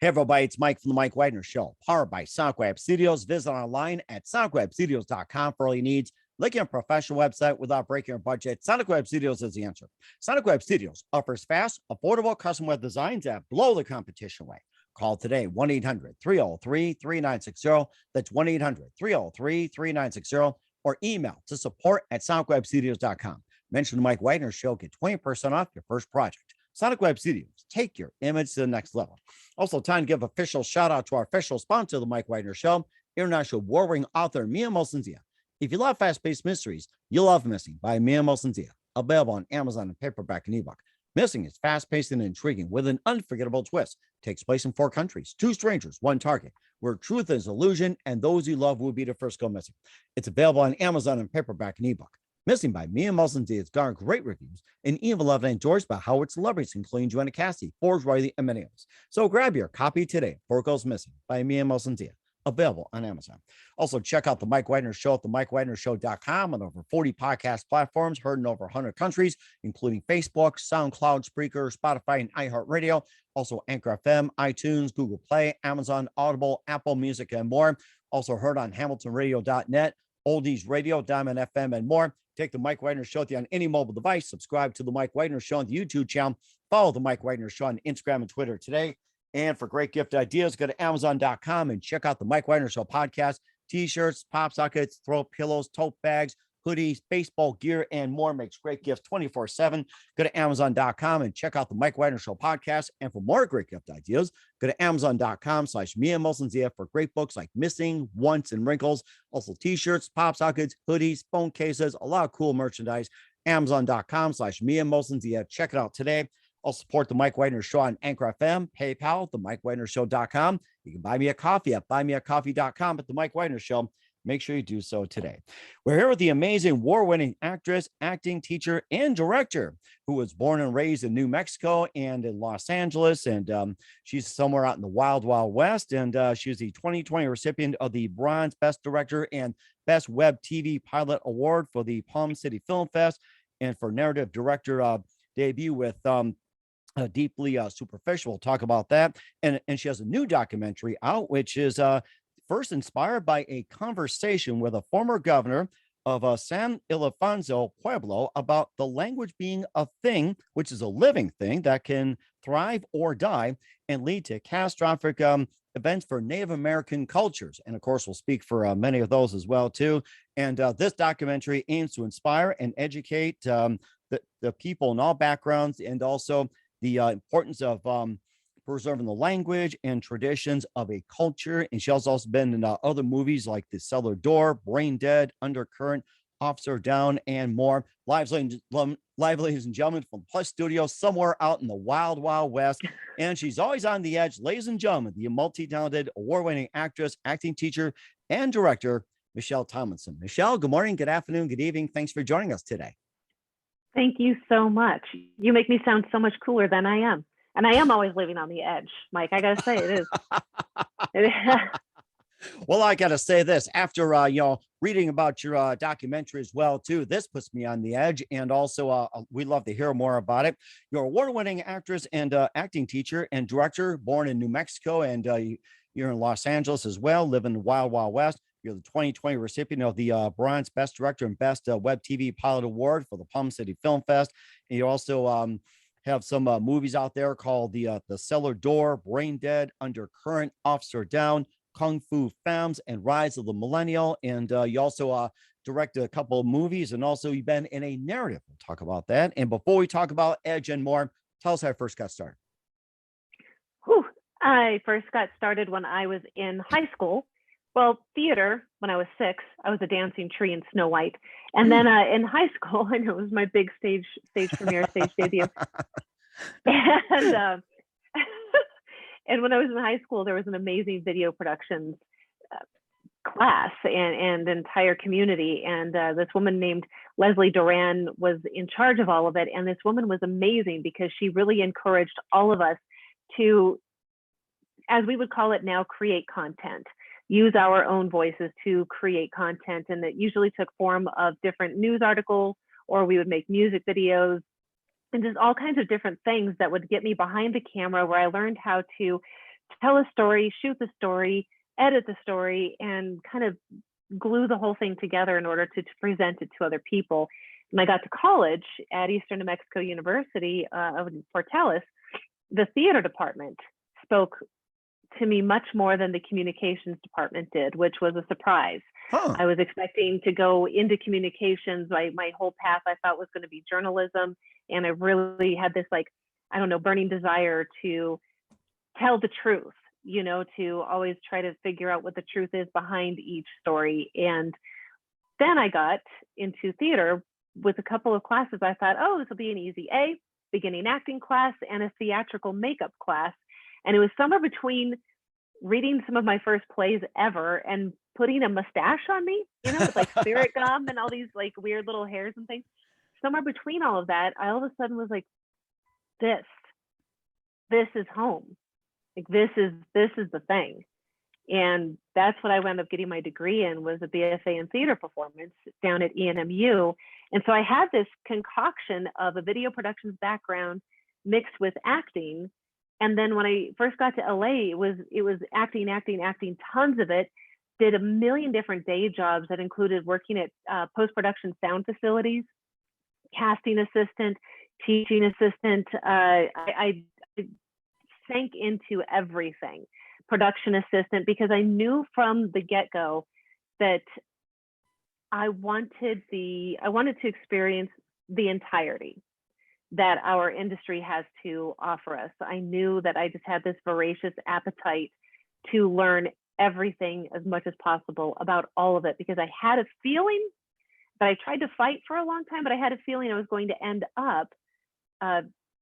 Hey, everybody, it's Mike from the Mike Wagner Show, powered by SoundWeb Studios. Visit online at soundwebstudios.com for all your needs. Looking at a professional website without breaking your budget, Sonic Web Studios is the answer. Sonic Web Studios offers fast, affordable custom web designs that blow the competition away. Call today, 1-800-303-3960. That's 1-800-303-3960. Or email to support@sonicwebstudios.com. Mention the Mike Wagner Show, get 20% off your first project. Sonic Web Studios, take your image to the next level. Also, time to give official shout out to our official sponsor of the Mike Wagner Show, international war-winning author Mia Molson-Zia. If you love fast-paced mysteries, you'll love Missing by Mia Molson-Zia, available on Amazon in paperback and ebook. Missing is fast-paced and intriguing with an unforgettable twist. Takes place in 4 countries, 2 strangers, 1 target, where truth is illusion and those you love will be the first go missing. It's available on Amazon in paperback and ebook. Missing by Mia Molson-Zia has garnered great reviews and even loved and endorsed by Howard celebrities, including Joanna Cassidy, Forbes, Riley, and many others. So grab your copy today. 4 Goes Missing by Mia Molson-Zia, available on Amazon. Also, check out the Mike Wagner Show at themikewagnershow.com on over 40 podcast platforms, heard in over 100 countries, including Facebook, SoundCloud, Spreaker, Spotify, and iHeartRadio. Also, Anchor FM, iTunes, Google Play, Amazon, Audible, Apple Music, and more. Also heard on HamiltonRadio.net, Oldies Radio, Diamond FM, and more. Take the Mike Wagner Show on any mobile device. Subscribe to the Mike Wagner Show on the YouTube channel. Follow the Mike Wagner Show on Instagram and Twitter today. And for great gift ideas, go to Amazon.com and check out the Mike Wagner Show podcast. T-shirts, pop sockets, throw pillows, tote bags, hoodies, baseball gear, and more. Makes great gifts 24/7. Go to Amazon.com and check out the Mike Wagner Show podcast. And for more great gift ideas, go to Amazon.com/Mia Molson-Zia for great books like Missing, Once, and Wrinkles. Also T-shirts, pop sockets, hoodies, phone cases, a lot of cool merchandise. Amazon.com/Mia Molson-Zia. Check it out today. I'll support the Mike Wagner Show on Anchor FM, PayPal, themikewagnershow.com. You can buy me a coffee at buymeacoffee.com at the Mike Wagner Show. Make sure you do so today. We're here with the amazing award-winning actress, acting teacher, and director who was born and raised in New Mexico and in Los Angeles. And she's somewhere out in the wild, wild west. And she was the 2020 recipient of the Bronze Best Director and Best Web TV Pilot Award for the Palm City Film Fest, and for narrative director debut with Deeply Superficial. We'll talk about that. And she has a new documentary out, which is first inspired by a conversation with a former governor of San Ildefonso Pueblo about the language being a thing, which is a living thing that can thrive or die and lead to catastrophic events for Native American cultures. And of course, we'll speak for many of those as well, too. And this documentary aims to inspire and educate the people in all backgrounds, and also the importance of preserving the language and traditions of a culture. And she has also been in other movies like The Cellar Door, Brain Dead, Undercurrent, Officer Down, and more. Live, ladies and gentlemen, from Plus Studios, somewhere out in the wild, wild west. And she's always on the edge. Ladies and gentlemen, the multi-talented, award-winning actress, acting teacher, and director, Michelle Tomlinson. Michelle, good morning, good afternoon, good evening. Thanks for joining us today. Thank you so much. You make me sound so much cooler than I am. And I am always living on the edge, Mike. I got to say, it is. Well, I got to say this, after, reading about your documentary as well, too, this puts me on the edge. And also, we'd love to hear more about it. You're an award-winning actress and acting teacher and director, born in New Mexico, and you're in Los Angeles as well, live in the wild, wild west. You're the 2020 recipient of the Bronze Best Director and Best Web TV Pilot Award for the Palm City Film Fest. And you also have some movies out there called The Cellar Door, Brain Dead, Undercurrent, Officer Down, Kung Fu Femmes, and Rise of the Millennial. And you also directed a couple of movies, and also you've been in a narrative. We'll talk about that. And before we talk about Edge and more, tell us how you first got started. I first got started when I was in high school. Well, theater, when I was 6, I was a dancing tree in Snow White. And then in high school, I know it was my big stage premiere, stage debut. And and when I was in high school, there was an amazing video productions class and entire community. And this woman named Leslie Duran was in charge of all of it. And this woman was amazing because she really encouraged all of us to, as we would call it now, create content. Use our own voices to create content. And it usually took form of different news articles, or we would make music videos and just all kinds of different things that would get me behind the camera, where I learned how to tell a story, shoot the story, edit the story, and kind of glue the whole thing together in order to present it to other people. When I got to college at Eastern New Mexico University of Portales, the theater department spoke to me much more than the communications department did, which was a surprise. Huh. I was expecting to go into communications. My whole path I thought was going to be journalism. And I really had this, like, I don't know, burning desire to tell the truth, you know, to always try to figure out what the truth is behind each story. And then I got into theater with a couple of classes. I thought, oh, this will be an easy A, beginning acting class, and a theatrical makeup class. And it was somewhere between reading some of my first plays ever and putting a mustache on me, you know, with like spirit gum and all these like weird little hairs and things. Somewhere between all of that, I all of a sudden was like, this is home. Like this is the thing. And that's what I wound up getting my degree in, was a BFA in theater performance down at ENMU. And so I had this concoction of a video productions background mixed with acting. And then when I first got to LA, it was acting, tons of it. Did a million different day jobs that included working at post-production sound facilities, casting assistant, teaching assistant. I sank into everything, production assistant, because I knew from the get-go that I wanted to experience the entirety that our industry has to offer us. I knew that I just had this voracious appetite to learn everything as much as possible about all of it, because I had a feeling that I tried to fight for a long time, but I had a feeling I was going to end up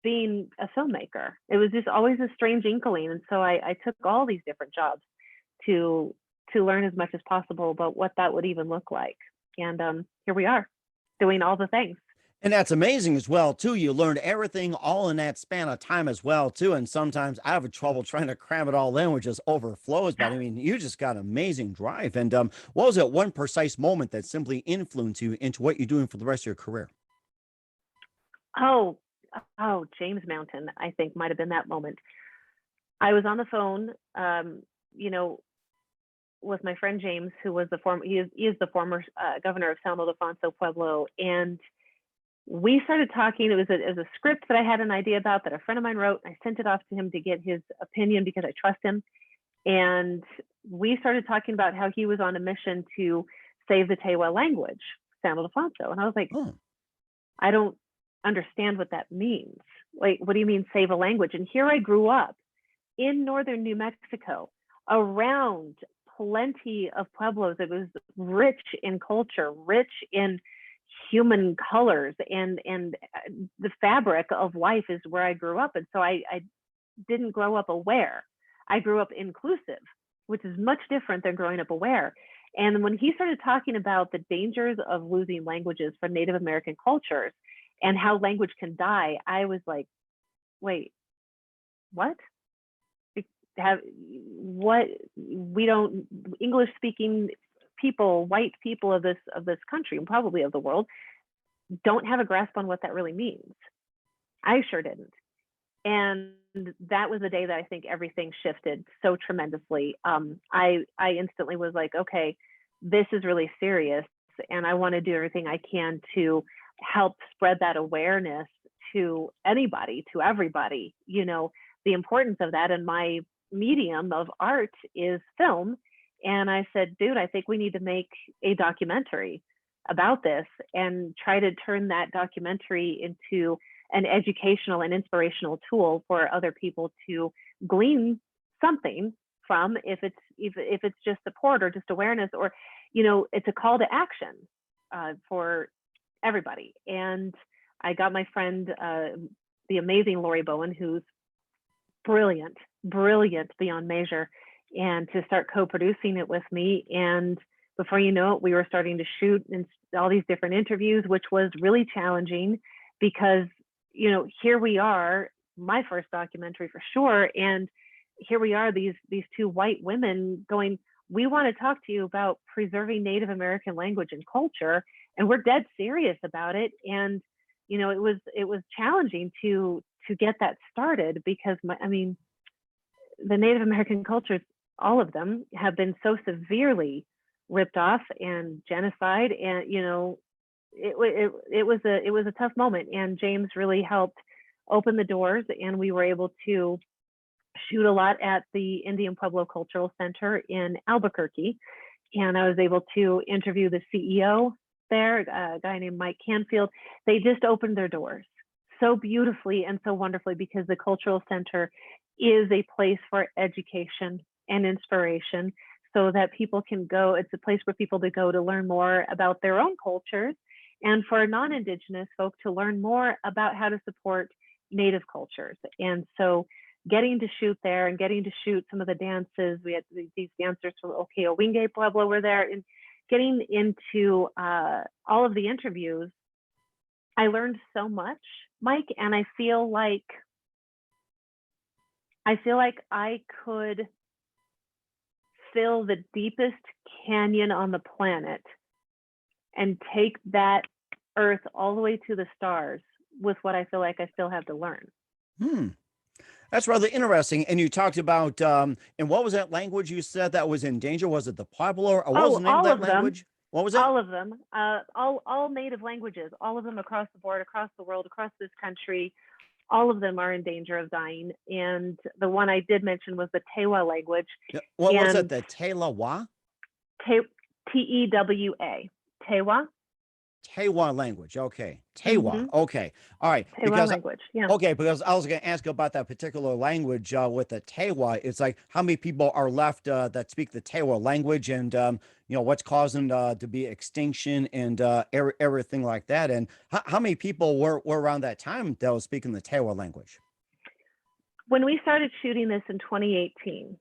being a filmmaker. It was just always a strange inkling. And so I took all these different jobs to learn as much as possible about what that would even look like. And here we are doing all the things. And that's amazing as well, too. You learned everything all in that span of time as well, too. And sometimes I have trouble trying to cram it all in, which just overflows. But I mean, you just got amazing drive. And what was that one precise moment that simply influenced you into what you're doing for the rest of your career? Oh, James Mountain, I think, might have been that moment. I was on the phone, you know, with my friend James, who was he is the former governor of San Ildefonso Pueblo, and we started talking. It was a script that I had an idea about that a friend of mine wrote. I sent it off to him to get his opinion because I trust him. And we started talking about how he was on a mission to save the Tewa language, San Ildefonso. And I was like, I don't understand what that means. Like, what do you mean save a language? And here I grew up in northern New Mexico, around plenty of pueblos. It was rich in culture, rich in human colors, and the fabric of life is where I grew up. And so I didn't grow up aware. I grew up inclusive, which is much different than growing up aware. And when he started talking about the dangers of losing languages from Native American cultures and how language can die, I was like, wait, what? We don't, English speaking people, white people of this country, and probably of the world, don't have a grasp on what that really means. I sure didn't. And that was the day that I think everything shifted so tremendously. I instantly was like, okay, this is really serious, and I want to do everything I can to help spread that awareness to anybody, to everybody, you know, the importance of that. And my medium of art is film. And I said, dude, I think we need to make a documentary about this and try to turn that documentary into an educational and inspirational tool for other people to glean something from, if it's just support or just awareness, or, you know, it's a call to action for everybody. And I got my friend, the amazing Lori Bowen, who's brilliant beyond measure, and to start co-producing it with me. And before you know it, we were starting to shoot and all these different interviews, which was really challenging because, you know, here we are, my first documentary for sure. And here we are, these two white women going, we want to talk to you about preserving Native American language and culture. And we're dead serious about it. And, you know, it was challenging to get that started because the Native American cultures, all of them have been so severely ripped off and genocide, and it was a tough moment, and James really helped open the doors, and we were able to shoot a lot at the Indian Pueblo Cultural Center in Albuquerque, and I was able to interview the CEO there, a guy named Mike Canfield. They just opened their doors so beautifully and so wonderfully, because the cultural center is a place for education and inspiration, so that people can go. It's a place for people to go to learn more about their own cultures, and for non-Indigenous folk to learn more about how to support Native cultures. And so getting to shoot there and getting to shoot some of the dances, we had these dancers from Owinge Pueblo were there, and getting into all of the interviews, I learned so much, Mike, and I feel like I could fill the deepest canyon on the planet and take that earth all the way to the stars with what I feel like I still have to learn. That's rather interesting. And you talked about, and what was that language you said that was in danger? Was it the Pueblo, or what was the name of that language? What was it? All of them, all native languages, all of them across the board, across the world, across this country, all of them are in danger of dying. And the one I did mention was the Tewa language. Yeah. What was it? The Tewa? T-E-W-A. Tewa. Tewa language. Okay. Tewa. Okay. All right. Tewa language. Yeah. Okay. Because I was going to ask about that particular language with the Tewa. It's like, how many people are left that speak the Tewa language, and, what's causing to be extinction and everything like that. And how many people were around that time that was speaking the Tewa language? When we started shooting this in 2018,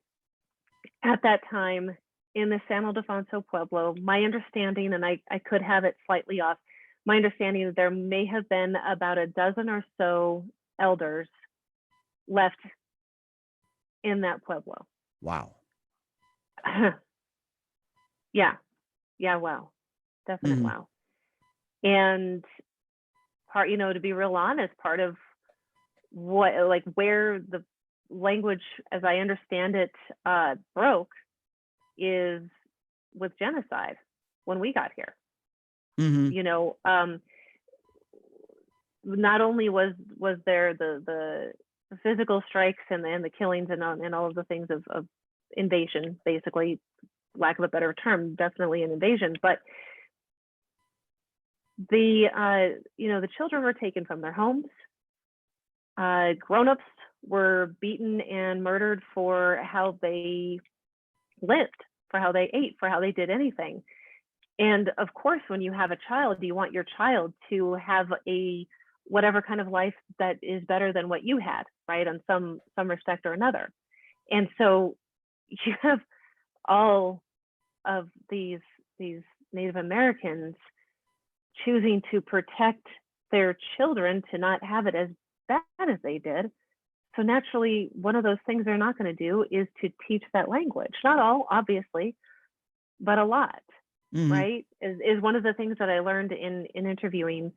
at that time, in the San Ildefonso Pueblo, my understanding, and I could have it slightly off, my understanding that there may have been about a dozen or so elders left in that Pueblo. Wow. Yeah, wow. Definite wow. And part, to be real honest, part of where the language, as I understand it, broke is with genocide when we got here. Not only was there the physical strikes and the killings and all of the things of invasion, basically, lack of a better term, definitely an invasion, but the children were taken from their homes. Grown-ups were beaten and murdered for how they lived, for how they ate, for how they did anything. And of course, when you have a child, you want your child to have whatever kind of life that is better than what you had, right? On some respect or another. And so you have all of these Native Americans choosing to protect their children to not have it as bad as they did. So naturally, one of those things they're not going to do is to teach that language. Not all, obviously, but a lot, right? Is one of the things that I learned in interviewing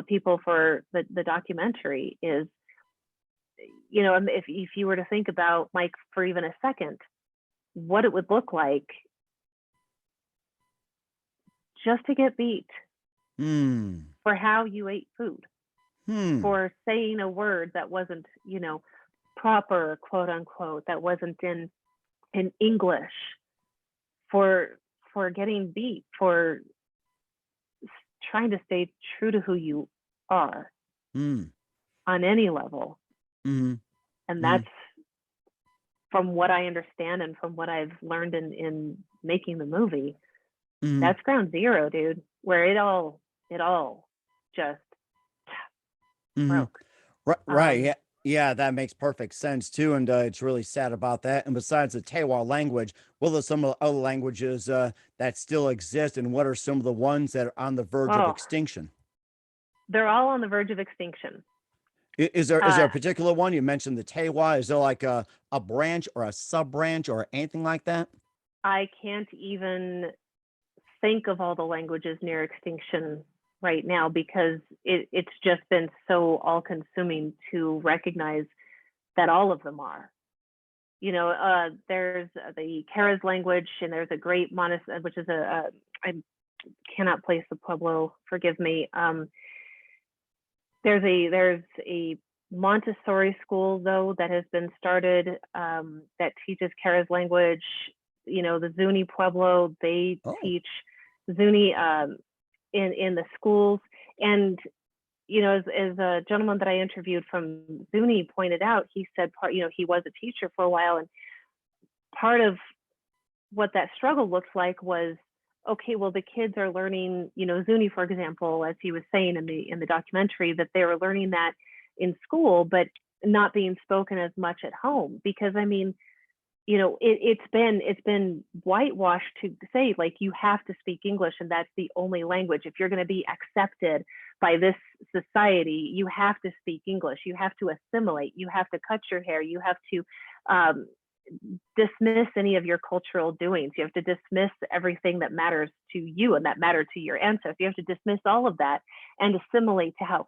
people for the documentary is, if you were to think about, Mike, for even a second, what it would look like just to get beat for how you ate food, for saying a word that wasn't, proper, quote unquote, that wasn't in English, for getting beat, for trying to stay true to who you are on any level. And that's, from what I understand and from what I've learned in making the movie, that's ground zero, dude, where it all just broke. Right. Yeah, that makes perfect sense too. And it's really sad about that. And besides the Tewa language, what are some of the other languages that still exist? And what are some of the ones that are on the verge of extinction? They're all on the verge of extinction. Is there a particular one? You mentioned the Tewa. Is there like a branch or a sub branch or anything like that? I can't even think of all the languages near extinction right now, because it's just been so all-consuming to recognize that all of them are. there's the Kara's language, and there's a great monastery, which is I cannot place the pueblo, forgive me. There's a Montessori school though that has been started that teaches Kara's language. The Zuni Pueblo, they teach Zuni in the schools. And as a gentleman that I interviewed from Zuni pointed out, he said he was a teacher for a while, and part of what that struggle looks like was, okay, well, the kids are learning, Zuni, for example, as he was saying in the documentary, that they were learning that in school, but not being spoken as much at home. Because it's been whitewashed to say, like, you have to speak English and that's the only language. If you're going to be accepted by this society, you have to speak English. You have to assimilate. You have to cut your hair. You have to dismiss any of your cultural doings. You have to dismiss everything that matters to you and that mattered to your ancestors. You have to dismiss all of that and assimilate to how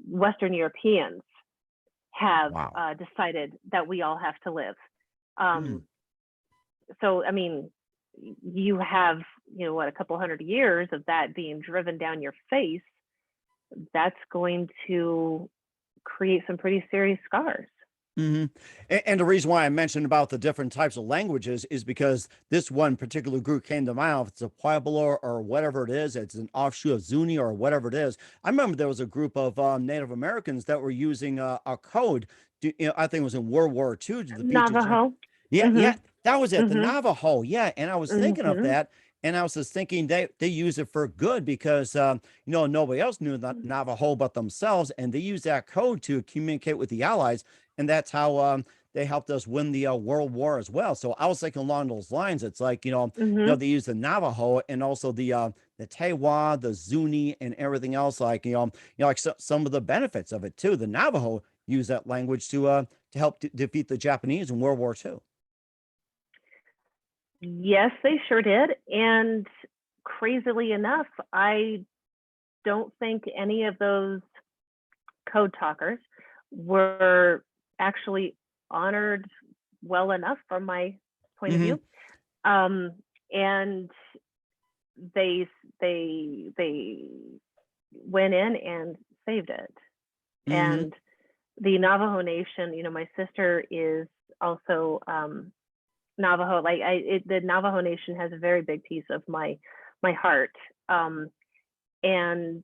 Western Europeans have decided that we all have to live. So, I mean, you have, a couple hundred years of that being driven down your face. That's going to create some pretty serious scars. Mm-hmm. And the reason why I mentioned about the different types of languages is because this one particular group came to mind. If it's a Pueblo or whatever it is, it's an offshoot of Zuni or whatever it is. I remember there was a group of Native Americans that were using a code. I think it was in World War II to defeat Navajo. Yeah, that was it. The Mhm. Navajo. Yeah, and I was thinking of that. And I was just thinking they use it for good because, nobody else knew the Navajo but themselves. And they use that code to communicate with the Allies. And that's how they helped us win the World War as well. So I was thinking along those lines. It's like, they use the Navajo and also the Tewa, the Zuni, and everything else. Like, like some of the benefits of it too. The Navajo use that language to help defeat the Japanese in World War II. Yes, they sure did. And crazily enough, I don't think any of those code talkers were actually honored well enough from my point of view. And they went in and saved it. And the Navajo Nation, my sister is also Navajo. Like the Navajo Nation has a very big piece of my heart. And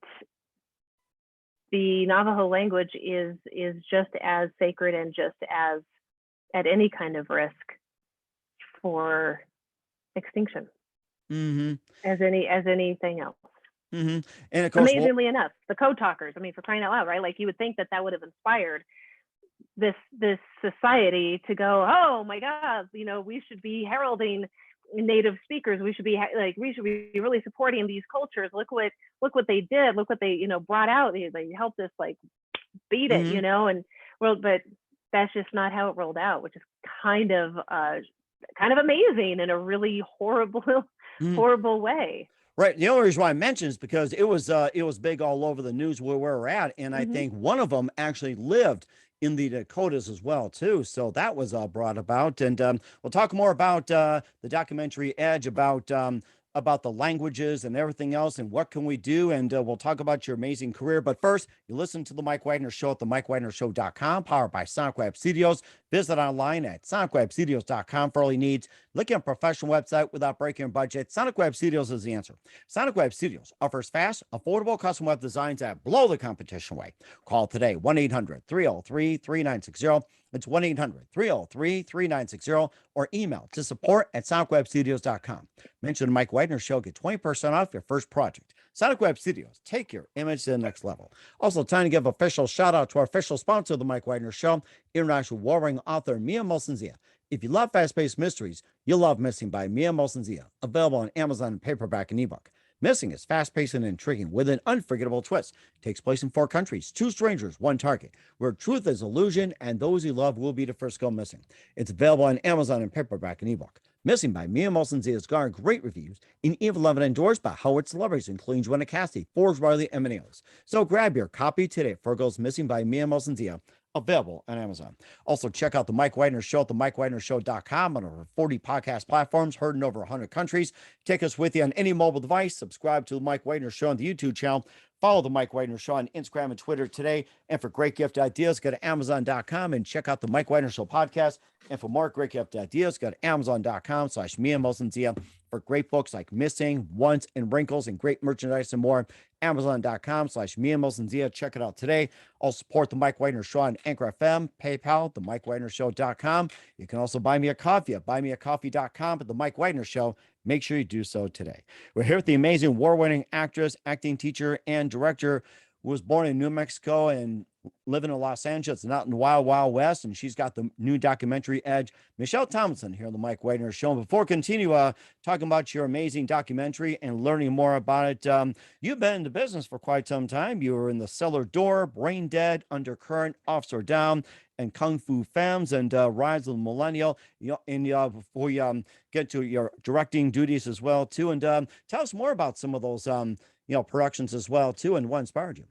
the Navajo language is just as sacred and just as at any kind of risk for extinction as anything else. And of course, amazingly enough, the code talkers, I mean, for crying out loud, right? Like, you would think that would have inspired this society to go, oh my God, we should be heralding native speakers. We should be really supporting these cultures. Look what they did. Look what they, brought out. They helped us like beat it, but that's just not how it rolled out, which is kind of amazing in a really horrible way. Right. The only reason why I mentioned is because it was big all over the news where we're at. And I think one of them actually lived in the Dakotas as well, too. So that was brought about. And we'll talk more about the documentary Edge, about the languages and everything else and what can we do. And we'll talk about your amazing career. But first, you listen to The Mike Wagner Show at themikewagnershow.com, powered by Sonic Web Studios. Visit online at sonicwebstudios.com for all your needs. Looking at a professional website without breaking your budget? Sonic Web Studios is the answer. Sonic Web Studios offers fast, affordable custom web designs that blow the competition away. Call today, 1-800-303-3960. It's 1-800-303-3960, or email to support@sonicwebstudios.com. Mention the Mike Wagner Show, get 20% off your first project. Sonic Web Studios, take your image to the next level. Also, time to give official shout out to our official sponsor of the Mike Wagner Show, international warring author Mia Molson-Zia. If you love fast-paced mysteries, you'll love Missing by Mia Molson-Zia, available on Amazon in paperback and ebook. Missing is fast-paced and intriguing with an unforgettable twist. Takes place in 4 countries, 2 strangers, 1 target, where truth is illusion and those you love will be the first to go missing. It's available on Amazon in paperback and ebook. Missing by Mia Molson-Zia has garnered great reviews and even loved and endorsed by Howard celebrities, including Joanna Cassidy, Forbes, Riley, and many others. So grab your copy today for Girls Missing by Mia Molson-Zia, available on Amazon. Also, check out The Mike Wagner Show at themikewagnershow.com on over 40 podcast platforms, heard in over 100 countries. Take us with you on any mobile device. Subscribe to The Mike Wagner Show on the YouTube channel. Follow The Mike Wagner Show on Instagram and Twitter today. And for great gift ideas, go to Amazon.com and check out The Mike Wagner Show podcast. And for more great gift ideas, go to Amazon.com/Mia for great books like Missing, Once, and Wrinkles, and great merchandise and more. Amazon.com/Mia Check it out today. Also support The Mike Wagner Show on Anchor FM, PayPal, themikewagnershow.com. You can also buy me a coffee at buymeacoffee.com. But The Mike Wagner Show, make sure you do so today. We're here with the amazing award-winning actress, acting teacher, and director who was born in New Mexico and living in Los Angeles, not in the wild, wild west. And she's got the new documentary Edge. Michelle Tomlinson here on The Mike Wagner Show. And before we continue talking about your amazing documentary and learning more about it, you've been in the business for quite some time. You were in The Cellar Door, Brain Dead, Undercurrent, Officer Down, and Kung Fu Femmes, and Rise of the Millennial. Before you get to your directing duties as well, too. And tell us more about some of those productions as well, too, and what inspired you.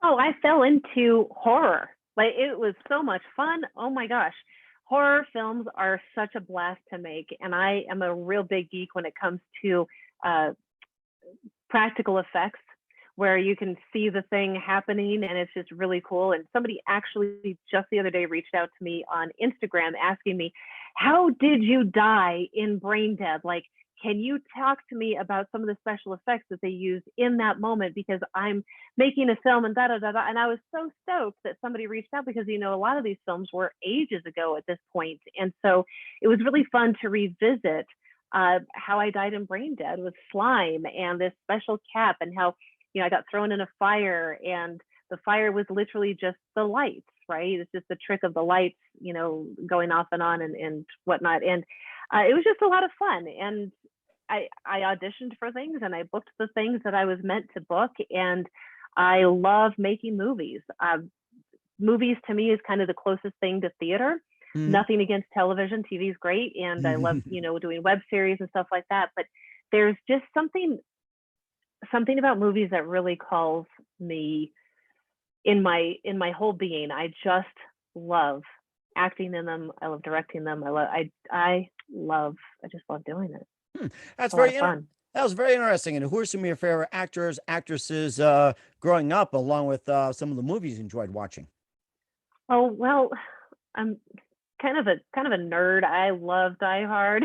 Oh, I fell into horror. Like, it was so much fun. Oh my gosh. Horror films are such a blast to make. And I am a real big geek when it comes to practical effects, where you can see the thing happening and it's just really cool. And somebody actually just the other day reached out to me on Instagram asking me, how did you die in Brain Dead? Like, can you talk to me about some of the special effects that they used in that moment? Because I'm making a film and da-da-da-da. And I was so stoked that somebody reached out, because, a lot of these films were ages ago at this point. And so it was really fun to revisit how I died in Brain Dead with slime and this special cap, and how, I got thrown in a fire, and the fire was literally just the lights, right? It's just the trick of the lights, going off and on and whatnot. And it was just a lot of fun. And I auditioned for things, and I booked the things that I was meant to book. And I love making movies. Movies to me is kind of the closest thing to theater. Nothing against television. TV is great. And I love, doing web series and stuff like that. But there's just something about movies that really calls me in my whole being. I just love acting in them. I love directing them. I just love doing it. That's very fun. That was very interesting. And who are some of your favorite actors, actresses growing up, along with some of the movies you enjoyed watching? Oh, well, I'm kind of a nerd. I love Die Hard.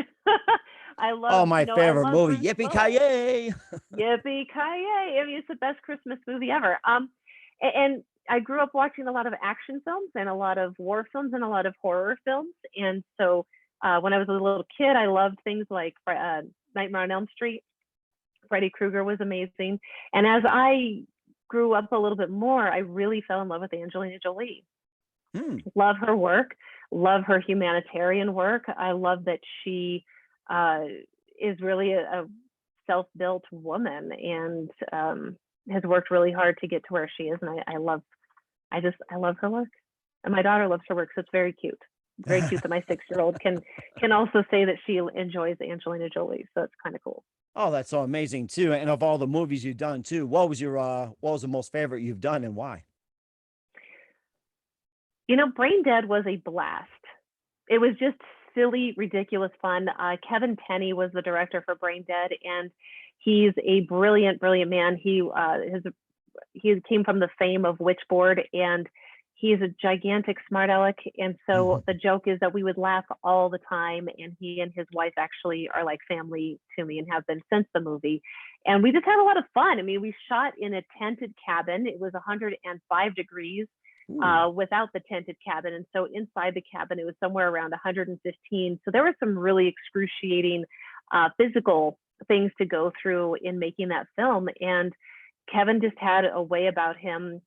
I love my favorite movie, Yippee-ki-yay. Yippee-ki-yay. I mean, it's the best Christmas movie ever. And I grew up watching a lot of action films and a lot of war films and a lot of horror films. And so when I was a little kid, I loved things like Nightmare on Elm Street. Freddy Krueger was amazing. And as I grew up a little bit more, I really fell in love with Angelina Jolie. Love her work, love her humanitarian work. I love that she is really a self-built woman, and has worked really hard to get to where she is. And I love her work. And my daughter loves her work, so it's very cute. Very cute that my 6-year-old can also say that she enjoys Angelina Jolie. So it's kind of cool. Oh, that's so amazing too. And of all the movies you've done too, what was the most favorite you've done, and why? Brain Dead was a blast. It was just silly, ridiculous fun. Kevin Tenney was the director for Brain Dead, and he's a brilliant, brilliant man. He came from the fame of Witchboard, and he's a gigantic smart aleck. And so the joke is that we would laugh all the time. And he and his wife actually are like family to me and have been since the movie. And we just had a lot of fun. I mean, we shot in a tented cabin. It was 105 degrees without the tented cabin. And so inside the cabin, it was somewhere around 115. So there were some really excruciating physical things to go through in making that film. And Kevin just had a way about him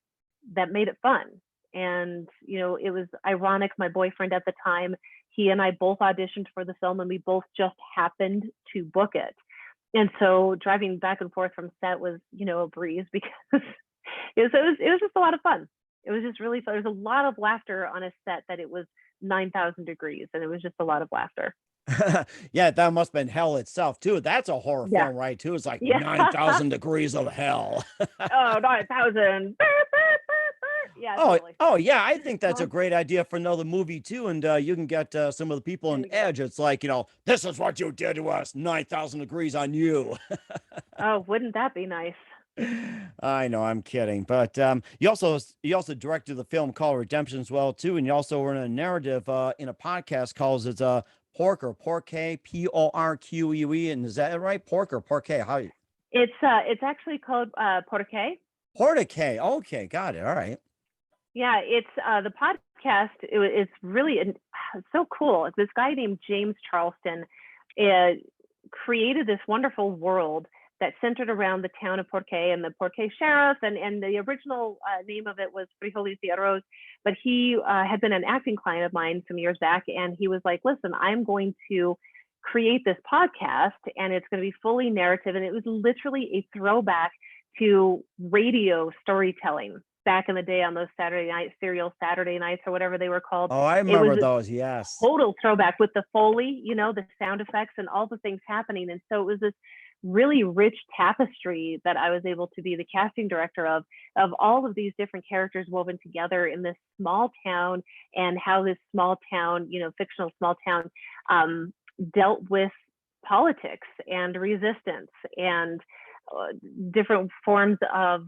that made it fun. And, it was ironic. My boyfriend at the time, he and I both auditioned for the film, and we both just happened to book it. And so driving back and forth from set was, a breeze, because it was just a lot of fun. It was just really fun. There was a lot of laughter on a set that it was 9,000 degrees, and it was just a lot of laughter. Yeah, that must have been hell itself too. That's a horror film, right? Too. It's like 9,000 degrees of hell. Oh, 9,000. Yeah, Oh, totally. oh yeah, I think that's a Well, great idea for another movie too. And you can get some of the people there on you go. edge. It's like, this is what you did to us. 9,000 degrees on you. Oh, wouldn't that be nice? I know, I'm kidding. But you also directed the film called Redemption as well too, and you also were in a narrative in a podcast called it's Porque, Porque, and is that right? Pork or Porque? How It's actually called Porque. Portique. Okay, got it. All right. Yeah, it's the podcast. It's really it's so cool. This guy named James Charleston uh, created this wonderful world that centered around the town of Porque and the Porque sheriff. And the original name of it was Frijoles de Arroz. But he had been an acting client of mine some years back. And he was like, listen, I'm going to create this podcast and it's going to be fully narrative. And it was literally a throwback to radio storytelling back in the day on those Saturday night serial Saturday nights or whatever they were called. Oh, I It was remember those. Yes. total throwback with the Foley, the sound effects and all the things happening. And so it was this really rich tapestry that I was able to be the casting director of all of these different characters woven together in this small town, and how this small town, fictional small town, dealt with politics and resistance and different forms of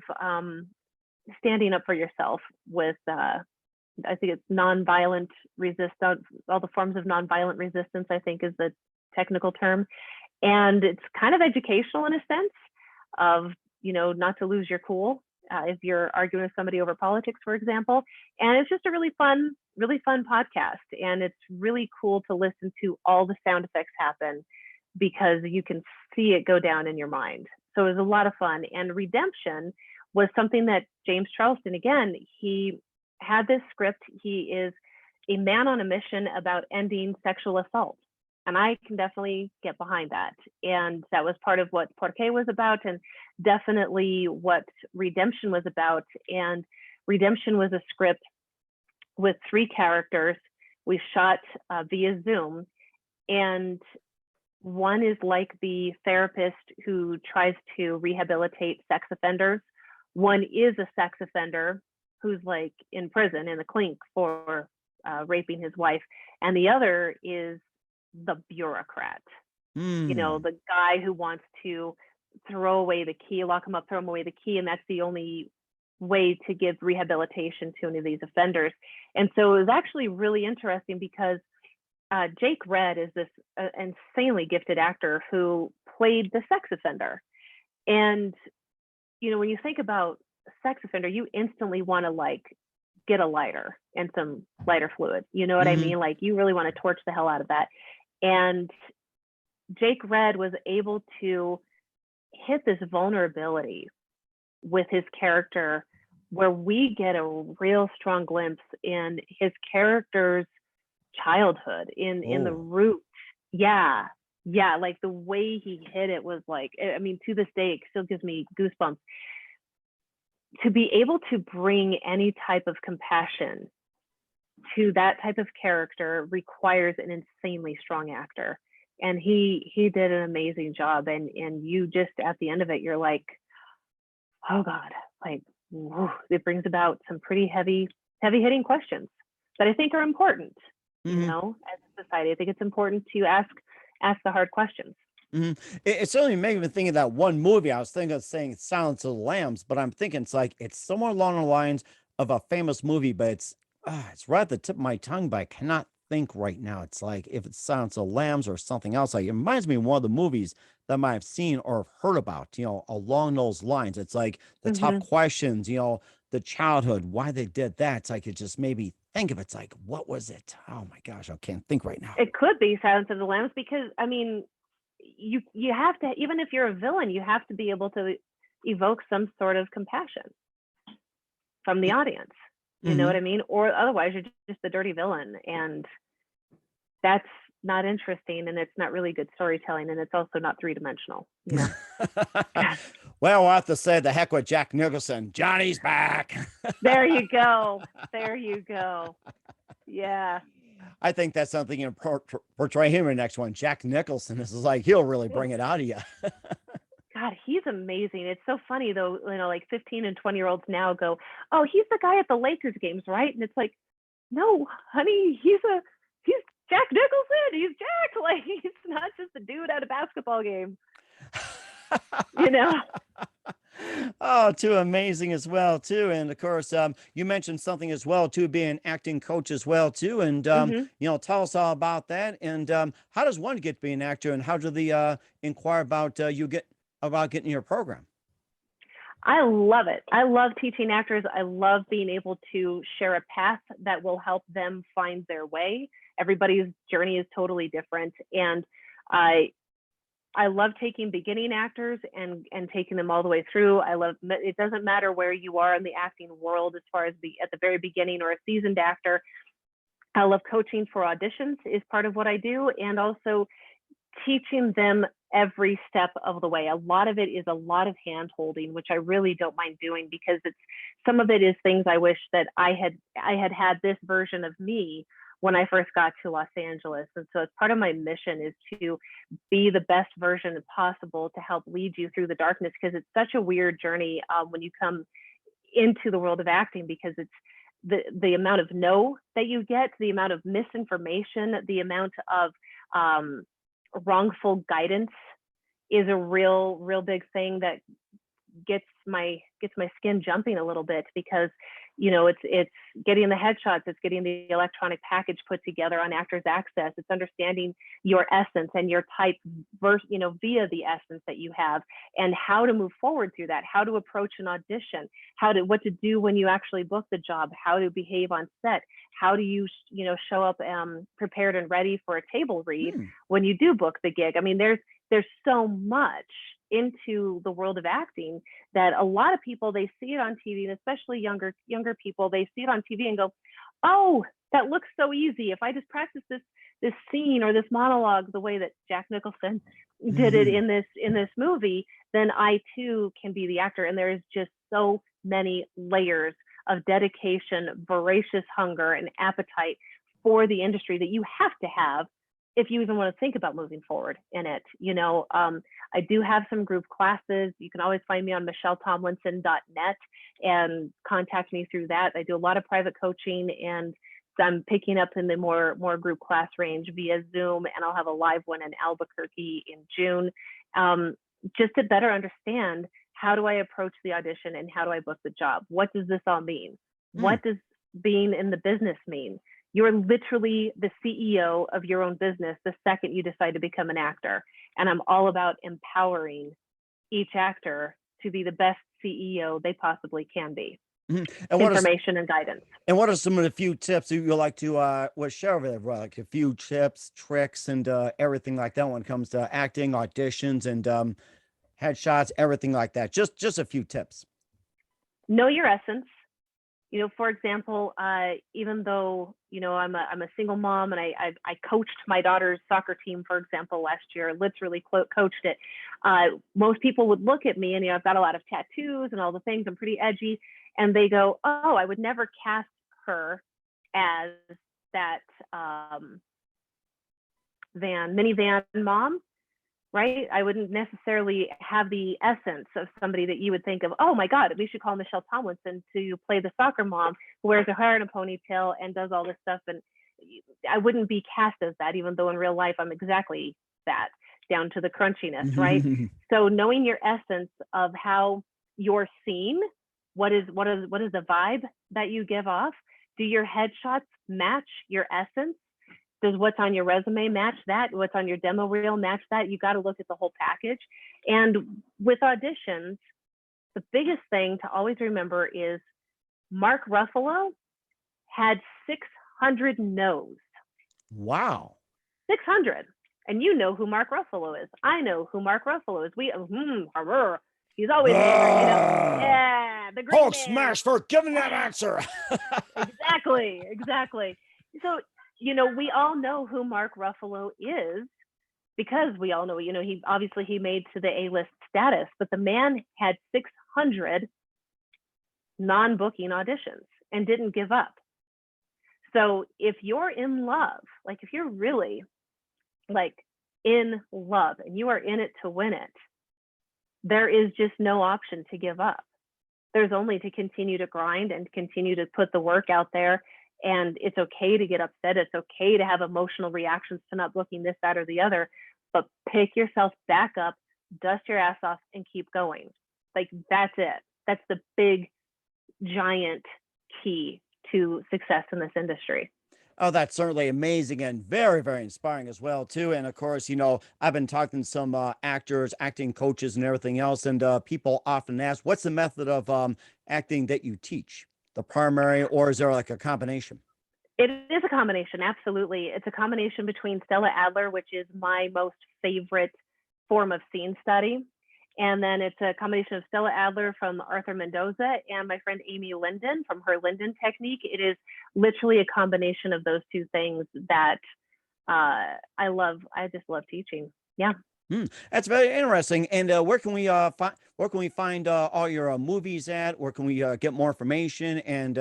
standing up for yourself with I think it's nonviolent resistance, all the forms of nonviolent resistance, I think is the technical term. And it's kind of educational in a sense of, not to lose your cool if you're arguing with somebody over politics, for example. And it's just a really fun podcast. And it's really cool to listen to all the sound effects happen because you can see it go down in your mind. So it was a lot of fun. And Redemption was something that James Charleston, again, he had this script. He is a man on a mission about ending sexual assault. And I can definitely get behind that. And that was part of what Porque was about, and definitely what Redemption was about. And Redemption was a script with 3 characters. We shot via Zoom. And one is like the therapist who tries to rehabilitate sex offenders. One is a sex offender who's like in prison in a clink for raping his wife. And the other is the bureaucrat, the guy who wants to throw away the key, lock him up, throw him away the key. And that's the only way to give rehabilitation to any of these offenders. And so it was actually really interesting because Jake Red is this insanely gifted actor who played the sex offender. And, when you think about sex offender, you instantly want to get a lighter and some lighter fluid. You know what I mean? Like you really want to torch the hell out of that. And Jake Red was able to hit this vulnerability with his character where we get a real strong glimpse in his character's childhood in the root. Yeah, like the way he hit it was like, I mean, to this day it still gives me goosebumps. To be able to bring any type of compassion to that type of character requires an insanely strong actor, and he did an amazing job. And you just at the end of it, you're like, oh God, like whew, it brings about some pretty heavy hitting questions that I think are important. As a society, I think it's important to ask the hard questions. It certainly made me think of that one movie. I was thinking of saying Silence of the Lambs, but I'm thinking it's somewhere along the lines of a famous movie, but it's right at the tip of my tongue, but I cannot think right now. It's like if it's Silence of the Lambs or something else. Like it reminds me of one of the movies that I might have seen or have heard about, along those lines. It's like the tough questions, the childhood, why they did that. It's like it just made me think of it. It's like, what was it? Oh my gosh, I can't think right now. It could be Silence of the Lambs because I mean, you have to, even if you're a villain, you have to be able to evoke some sort of compassion from the audience. You know what I mean? Or otherwise you're just the dirty villain, and that's not interesting, and it's not really good storytelling, and it's also not 3-dimensional. Well, we'll have to say the heck with Jack Nicholson. Johnny's back. There you go. Yeah. I think that's something you portray him in the next one. Jack Nicholson. This is like he'll really bring it out of you. God, he's amazing. It's so funny though, like 15 and 20-year-olds now go, oh, he's the guy at the Lakers games, right? And it's like, no, honey, he's Jack Nicholson. He's Jack. Like, he's not just a dude at a basketball game, you know? Oh, too amazing as well, too. And of course, you mentioned something as well, too, being an acting coach as well, too. And hmm tell us all about that. And how does one get to be an actor, and how do they inquire about about getting your program? I love it. I love teaching actors. I love being able to share a path that will help them find their way. Everybody's journey is totally different. And I I love taking beginning actors and taking them all the way through. I love it. Doesn't matter where you are in the acting world, as far as at the very beginning or a seasoned actor. I love coaching for auditions is part of what I do, and also teaching them every step of the way. A lot of it is a lot of hand holding, which I really don't mind doing, because it's some of it is things I wish that I had this version of me when I first got to Los Angeles. And so it's part of my mission is to be the best version possible to help lead you through the darkness, because it's such a weird journey when you come into the world of acting, because it's the amount of no that you get, the amount of misinformation, the amount of wrongful guidance is a real big thing that gets my skin jumping a little bit, because it's getting the headshots, it's getting the electronic package put together on Actors Access, it's understanding your essence and your type via the essence that you have, and how to move forward through that, how to approach an audition, what to do when you actually book the job, how to behave on set, how do you show up prepared and ready for a table read when you do book the gig. I mean, there's so much into the world of acting that a lot of people, they see it on TV, and especially younger people, they see it on TV and go, oh, that looks so easy. If I just practice this scene or this monologue the way that Jack Nicholson did it in this movie, then I too can be the actor. And there is just so many layers of dedication, voracious hunger, and appetite for the industry that you have to have if you even want to think about moving forward in it. I do have some group classes. You can always find me on michelletomlinson.net and contact me through that. I do a lot of private coaching, and I'm picking up in the more group class range via Zoom, and I'll have a live one in Albuquerque in June, just to better understand, how do I approach the audition and how do I book the job? What does this all mean? What does being in the business mean? You're literally the CEO of your own business the second you decide to become an actor. And I'm all about empowering each actor to be the best CEO they possibly can be. And information and guidance. And what are some of the few tips you like to share over there, like a few tips, tricks, and everything like that when it comes to acting, auditions, and headshots, everything like that? Just a few tips. Know your essence. For example, even though I'm a single mom, and I coached my daughter's soccer team, for example, last year, literally coached it. Most people would look at me, and I've got a lot of tattoos and all the things. I'm pretty edgy, and they go, "Oh, I would never cast her as that minivan mom." Right? I wouldn't necessarily have the essence of somebody that you would think of, oh my God, we should call Michelle Tomlinson to play the soccer mom who wears her hair in a ponytail and does all this stuff. And I wouldn't be cast as that, even though in real life I'm exactly that, down to the crunchiness, right? So knowing your essence of how you're seen, what is the vibe that you give off? Do your headshots match your essence? Does what's on your resume match that? What's on your demo reel match that? You got to look at the whole package. And with auditions, the biggest thing to always remember is Mark Ruffalo had 600 no's. Wow. 600. And you know who Mark Ruffalo is. I know who Mark Ruffalo is. He's always angry, Yeah, the great Hulk man. smash for giving that answer. Exactly. So, we all know who Mark Ruffalo is, because we all know, he made to the A-list status, but the man had 600 non-booking auditions and didn't give up. So if you're in love, like if you're really like in love and you are in it to win it, there is just no option to give up. There's only to continue to grind and continue to put the work out there. And it's okay to get upset. It's okay to have emotional reactions to not booking this, that, or the other, but pick yourself back up, dust your ass off, and keep going. Like, that's it. That's the big, giant key to success in this industry. Oh, that's certainly amazing and very, very inspiring as well, too. And of course, I've been talking to some actors, acting coaches, and everything else. And people often ask, what's the method of acting that you teach? The primary, or is there like a combination? It is a combination, absolutely. It's a combination between Stella Adler, which is my most favorite form of scene study. And then it's a combination of Stella Adler from Arthur Mendoza and my friend Amy Linden from her Linden technique. It is literally a combination of those two things that I love. I just love teaching. Yeah. That's very interesting. And where can we find all your movies at? Where can we get more information? And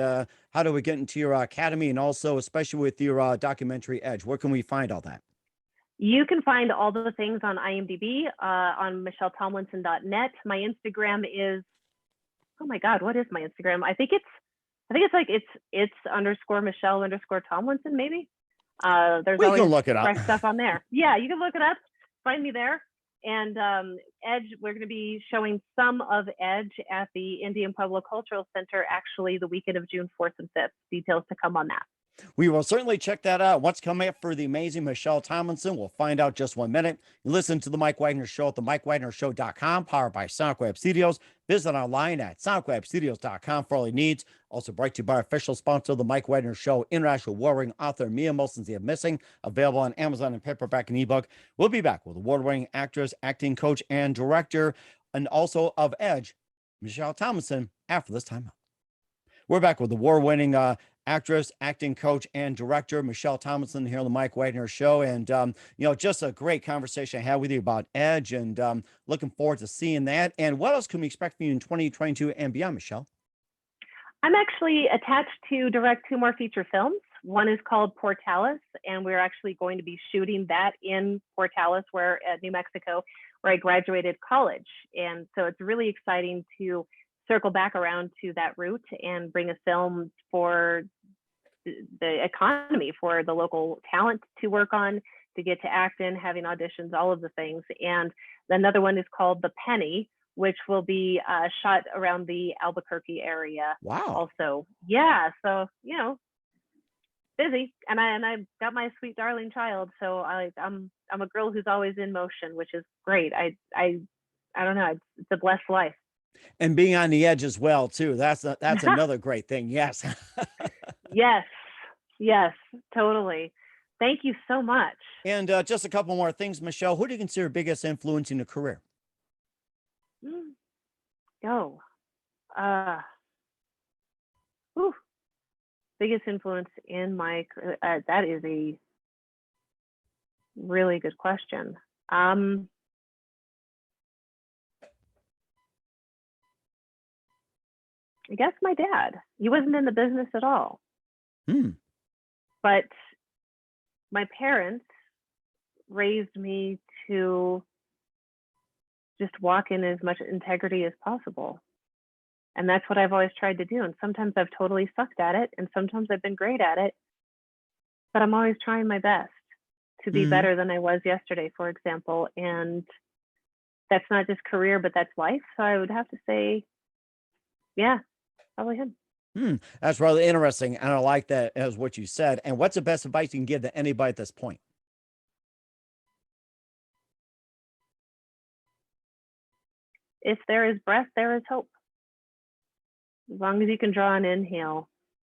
how do we get into your academy? And also, especially with your documentary Edge, where can we find all that? You can find all the things on IMDb, on michelletomlinson.net. My Instagram is, oh my God, what is my Instagram? I think it's underscore Michelle underscore Tomlinson, maybe. There's We can always look it up. fresh stuff on there. Yeah, you can look it up, find me there. And Edge, we're going to be showing some of Edge at the Indian Pueblo Cultural Center, actually the weekend of June 4th and 5th. Details to come on that. We will certainly check that out. What's coming up for the amazing Michelle Tomlinson? We'll find out just 1 minute. You listen to the Mike Wagner Show at the MikeWagnerShow.com, powered by SonicWeb Studios. Visit online at SonicWebStudios.com for all your needs. Also brought to you by our official sponsor, the Mike Wagner Show, international award-winning author Mia Molson's The Missing, available on Amazon and paperback and ebook. We'll be back with award-winning actress, acting coach, and director, and also of Edge, Michelle Tomlinson, after this time out. We're back with award-winning actress, acting coach, and director Michelle Tomlinson here on the Mike Wagner Show. And just a great conversation I had with you about Edge, and looking forward to seeing that. And what else can we expect from you in 2022 and beyond, Michelle? I'm actually attached to direct 2 more feature films. One is called Portales, and we're actually going to be shooting that in Portales, New Mexico, where I graduated college. And so it's really exciting to circle back around to that route and bring a film for the economy, for the local talent to work on, to get to act in, having auditions, all of the things. And another one is called The Penny, which will be shot around the Albuquerque area. Wow. Also. Yeah. So, busy. And I've got my sweet darling child. So I'm a girl who's always in motion, which is great. I don't know. It's a blessed life. And being on the edge as well, too. That's another great thing. Yes. Yes, totally. Thank you so much. And just a couple more things, Michelle. Who do you consider biggest influence in your career? Biggest influence in my career. That is a really good question. I guess my dad. He wasn't in the business at all. But my parents raised me to just walk in as much integrity as possible. And that's what I've always tried to do. And sometimes I've totally sucked at it, and sometimes I've been great at it. But I'm always trying my best to be better than I was yesterday, for example. And that's not just career, but that's life. So I would have to say, yeah, probably him. That's really interesting. And I like that as what you said. And what's the best advice you can give to anybody at this point? If there is breath, there is hope. As long as you can draw an inhale,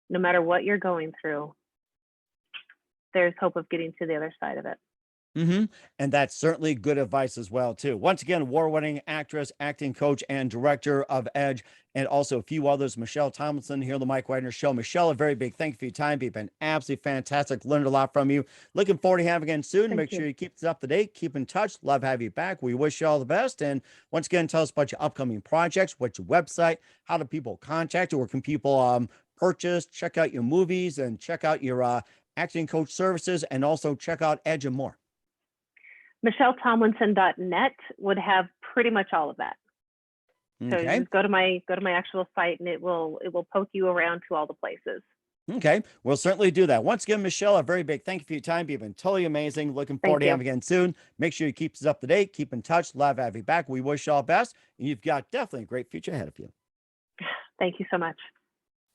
no matter what you're going through, there's hope of getting to the other side of it. And that's certainly good advice as well, too. Once again, award-winning actress, acting coach, and director of Edge, and also a few others, Michelle Tomlinson here on the Mike Wagner Show. Michelle, a very big thank you for your time. You've been absolutely fantastic. Learned a lot from you. Looking forward to having you again soon. Make sure you keep us up to date. Keep in touch. Love to have you back. We wish you all the best. And once again, tell us about your upcoming projects. What's your website? How do people contact you? Where can people purchase, check out your movies, and check out your acting coach services, and also check out Edge and more? MichelleTomlinson.net would have pretty much all of that. So you Okay. just go to my actual site, and it will poke you around to all the places. Okay. We'll certainly do that. Once again, Michelle, a very big thank you for your time. You've been totally amazing. Looking forward Thank to you. having you again soon. Make sure you keep us up to date. Keep in touch. Love having you back. We wish you all best. And you've got definitely a great future ahead of you. Thank you so much.